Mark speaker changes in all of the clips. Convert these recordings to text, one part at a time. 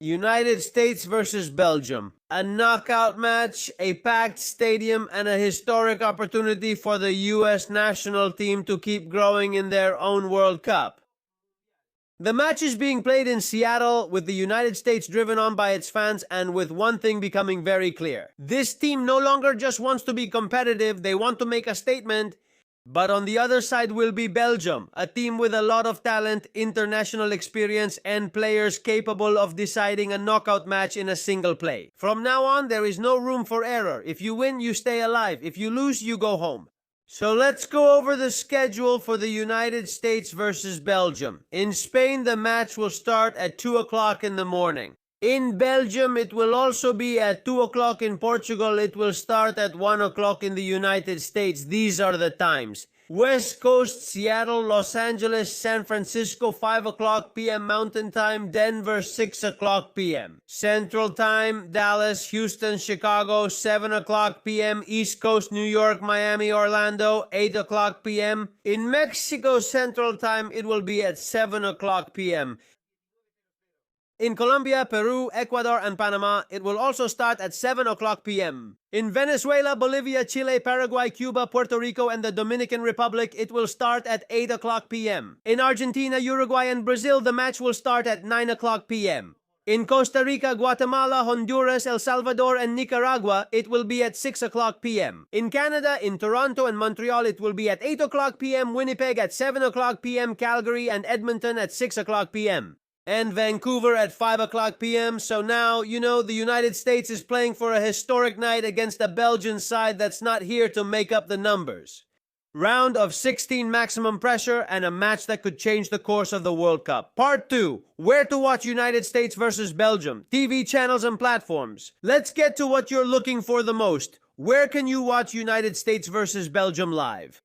Speaker 1: United States versus Belgium. A knockout match, a packed stadium, and a historic opportunity for the U.S. national team to keep growing in their own World Cup. The match is being played in Seattle, with the United States driven on by its fans, and with one thing becoming very clear. This team no longer just wants to be competitive, they want to make a statement. But on the other side will be Belgium, a team with a lot of talent, international experience, and players capable of deciding a knockout match in a single play. From now on, there is no room for error. If you win, you stay alive. If you lose, you go home. So let's go over the schedule for the United States versus Belgium. In Spain, the match will start at 2 o'clock in the morning. In Belgium, it will also be at 2 o'clock. In Portugal, it will start at 1 o'clock in the United States. These are the times. West Coast, Seattle, Los Angeles, San Francisco, 5 o'clock p.m. Mountain Time, Denver, 6 o'clock p.m. Central Time, Dallas, Houston, Chicago, 7 o'clock p.m. East Coast, New York, Miami, Orlando, 8 o'clock p.m. In Mexico Central Time, it will be at 7 o'clock p.m. In Colombia, Peru, Ecuador, and Panama, it will also start at 7 o'clock p.m. In Venezuela, Bolivia, Chile, Paraguay, Cuba, Puerto Rico, and the Dominican Republic, it will start at 8 o'clock p.m. In Argentina, Uruguay, and Brazil, the match will start at 9 o'clock p.m. In Costa Rica, Guatemala, Honduras, El Salvador, and Nicaragua, it will be at 6 o'clock p.m. In Canada, in Toronto and Montreal, it will be at 8 o'clock p.m. Winnipeg at 7 o'clock p.m. Calgary and Edmonton at 6 o'clock p.m. and Vancouver at 5 o'clock p.m. So now, you know, the United States is playing for a historic night against a Belgian side that's not here to make up the numbers. Round of 16 maximum pressure and a match that could change the course of the World Cup. Part 2. Where to watch United States versus Belgium. TV channels and platforms. Let's get to what you're looking for the most. Where can you watch United States versus Belgium live?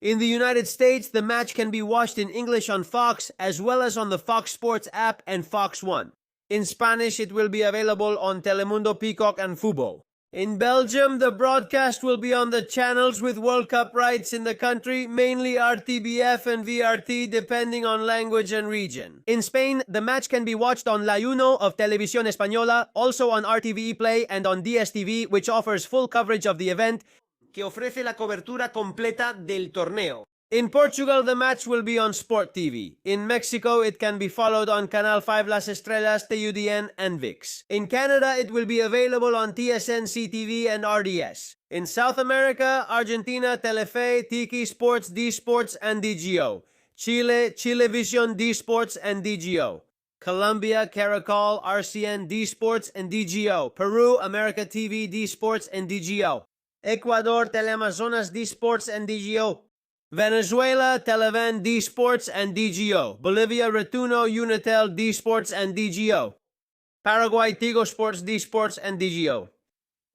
Speaker 1: In the United States, the match can be watched in English on Fox, as well as on the Fox Sports app and Fox One. In Spanish, it will be available on Telemundo, Peacock, and Fubo. In Belgium, the broadcast will be on the channels with World Cup rights in the country, mainly RTBF and VRT, depending on language and region. In Spain, the match can be watched on La Uno of Televisión Española, also on RTVE Play and on DSTV, which offers full coverage of the event, que ofrece la cobertura completa del torneo. In Portugal, the match will be on Sport TV. In Mexico, it can be followed on Canal 5 Las Estrellas, TUDN, and VIX. In Canada, it will be available on TSN, CTV, and RDS. In South America, Argentina, Telefe, Tiki Sports, D Sports, and DGO. Chile, Chilevisión, D Sports, and DGO. Colombia, Caracol, RCN, D Sports, and DGO. Peru, America TV, D Sports, and DGO. Ecuador, Teleamazonas, D Sports, and DGO. Venezuela, Televen, D Sports, and DGO. Bolivia, Retuno, Unitel, D Sports, and DGO. Paraguay, Tigo Sports, D Sports, and DGO.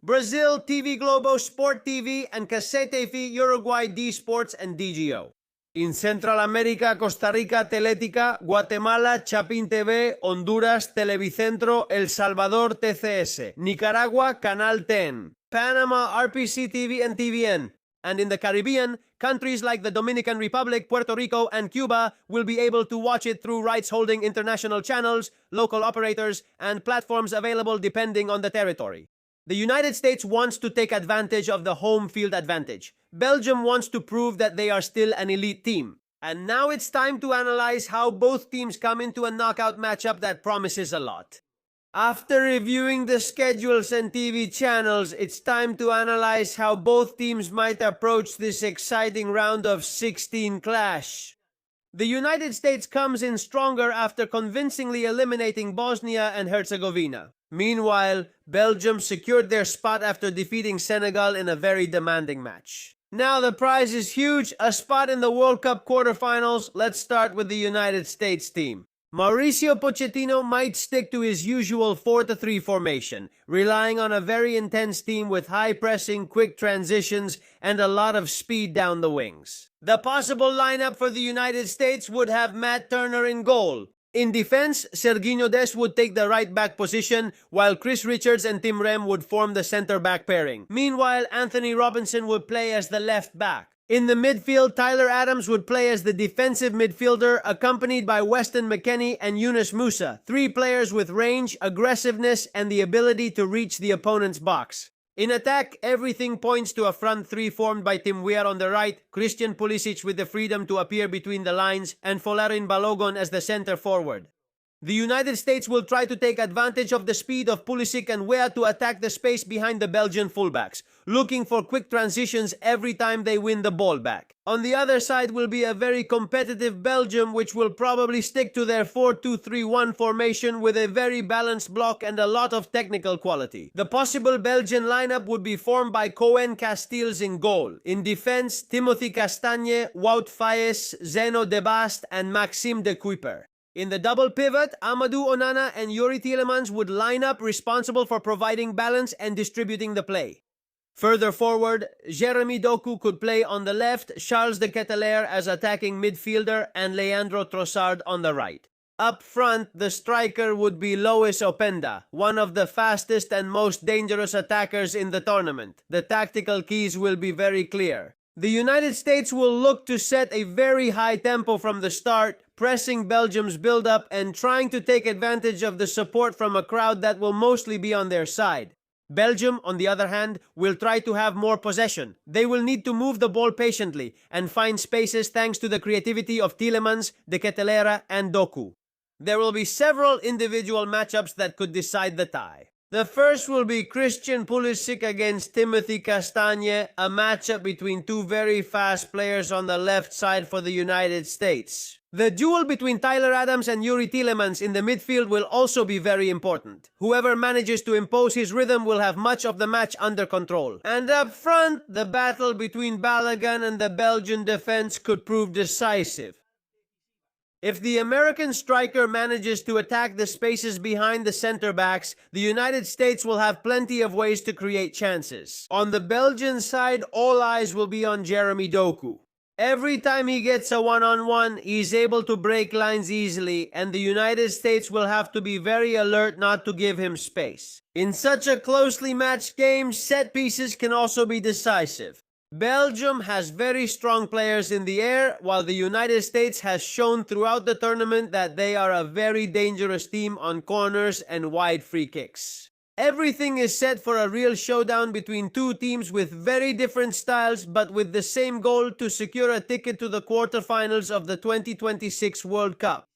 Speaker 1: Brazil, TV Globo, Sport TV, and Casete Fi, Uruguay, D Sports, and DGO. In Central America, Costa Rica, Teletica, Guatemala, Chapin TV, Honduras, Televicentro, El Salvador, TCS, Nicaragua, Canal 10, Panama, RPC TV and TVN. And in the Caribbean, countries like the Dominican Republic, Puerto Rico, and Cuba will be able to watch it through rights-holding international channels, local operators, and platforms available depending on the territory. The United States wants to take advantage of the home field advantage. Belgium wants to prove that they are still an elite team. And now it's time to analyze how both teams come into a knockout matchup that promises a lot. After reviewing the schedules and TV channels, it's time to analyze how both teams might approach this exciting round of 16 clash. The United States comes in stronger after convincingly eliminating Bosnia and Herzegovina. Meanwhile, Belgium secured their spot after defeating Senegal in a very demanding match. Now the prize is huge, a spot in the World Cup quarterfinals. Let's start with the United States team. Mauricio Pochettino might stick to his usual 4-3 formation, relying on a very intense team with high pressing, quick transitions, and a lot of speed down the wings. The possible lineup for the United States would have Matt Turner in goal. In defense, Serginho Dest would take the right back position, while Chris Richards and Tim Rem would form the center back pairing. Meanwhile, Anthony Robinson would play as the left back. In the midfield, Tyler Adams would play as the defensive midfielder, accompanied by Weston McKennie and Yunus Musa, three players with range, aggressiveness, and the ability to reach the opponent's box. In attack, everything points to a front three formed by Tim Weir on the right, Christian Pulisic with the freedom to appear between the lines, and Folarin Balogun as the center forward. The United States will try to take advantage of the speed of Pulisic and Weah to attack the space behind the Belgian fullbacks, looking for quick transitions every time they win the ball back. On the other side will be a very competitive Belgium, which will probably stick to their 4-2-3-1 formation with a very balanced block and a lot of technical quality. The possible Belgian lineup would be formed by Cohen Casteels in goal. In defense, Timothy Castagne, Wout Faes, Zeno De Bast, and Maxime de Kuyper. In the double pivot, Amadou Onana and Yuri Tielemans would line up, responsible for providing balance and distributing the play. Further forward, Jeremy Doku could play on the left, Charles de Ketelaere as attacking midfielder, and Leandro Trossard on the right. Up front, the striker would be Lois Openda, one of the fastest and most dangerous attackers in the tournament. The tactical keys will be very clear. The United States will look to set a very high tempo from the start, pressing Belgium's build-up and trying to take advantage of the support from a crowd that will mostly be on their side. Belgium, on the other hand, will try to have more possession. They will need to move the ball patiently and find spaces thanks to the creativity of Tielemans, De Ketelaere, and Doku. There will be several individual matchups that could decide the tie. The first will be Christian Pulisic against Timothy Castagne, a matchup between two very fast players on the left side for the United States. The duel between Tyler Adams and Yuri Tielemans in the midfield will also be very important. Whoever manages to impose his rhythm will have much of the match under control. And up front, the battle between Balogun and the Belgian defense could prove decisive. If the American striker manages to attack the spaces behind the center backs, the United States will have plenty of ways to create chances. On the Belgian side, all eyes will be on Jeremy Doku. Every time he gets a one-on-one, he's able to break lines easily, and the United States will have to be very alert not to give him space. In such a closely matched game, set pieces can also be decisive. Belgium has very strong players in the air, while the United States has shown throughout the tournament that they are a very dangerous team on corners and wide free kicks. Everything is set for a real showdown between two teams with very different styles, but with the same goal to secure a ticket to the quarterfinals of the 2026 World Cup.